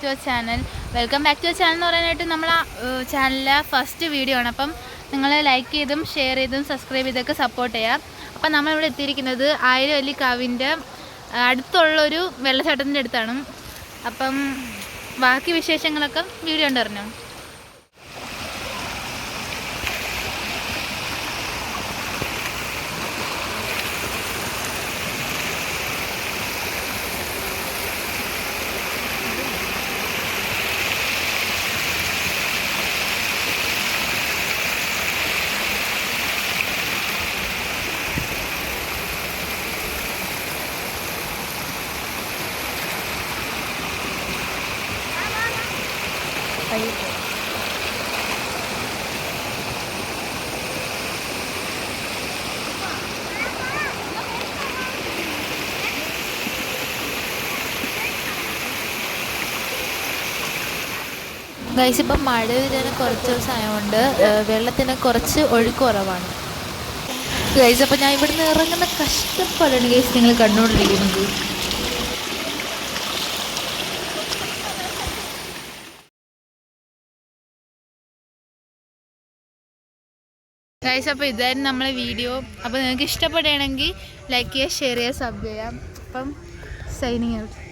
To our channel. Welcome back to our channel എന്ന് പറയാനായിട്ട് നമ്മളെ ചാനലിലെ ഫസ്റ്റ് വീഡിയോ ആണ്. അപ്പം നിങ്ങൾ ലൈക്ക് ചെയ്തും ഷെയർ ചെയ്തും സബ്സ്ക്രൈബ് ചെയ്തൊക്കെ സപ്പോർട്ട് ചെയ്യാം. അപ്പം നമ്മളിവിടെ എത്തിയിരിക്കുന്നത് ആയിരവല്ലി കാവിൻ്റെ അടുത്തുള്ളൊരു വെള്ളച്ചാട്ടത്തിൻ്റെ അടുത്താണ്. അപ്പം ബാക്കി വിശേഷങ്ങളൊക്കെ വീഡിയോ ഉണ്ടറിഞ്ഞോ. ഗൈസ്, ഇപ്പം മഴ പെയ്തതിന് കുറച്ച് ദിവസം ആയതുകൊണ്ട് വെള്ളത്തിന് കുറച്ച് ഒഴുക്ക് കുറവാണ് ഗൈസ്. അപ്പം ഞാൻ ഇവിടുന്ന് ഇറങ്ങുന്ന കഷ്ടപ്പാടാണ് ഗൈസ് നിങ്ങൾ കണ്ടുകൊണ്ടിരിക്കുന്നത്. ഗൈസ്, അപ്പോൾ ഇതായിരുന്നു നമ്മളെ വീഡിയോ. അപ്പോൾ നിങ്ങൾക്ക് ഇഷ്ടപ്പെടുകയാണെങ്കിൽ ലൈക്ക് ചെയ്യുക, ഷെയർ ചെയ്യുക, സബ് ചെയ്യാം. അപ്പം സൈനിങ് ഔട്ട്.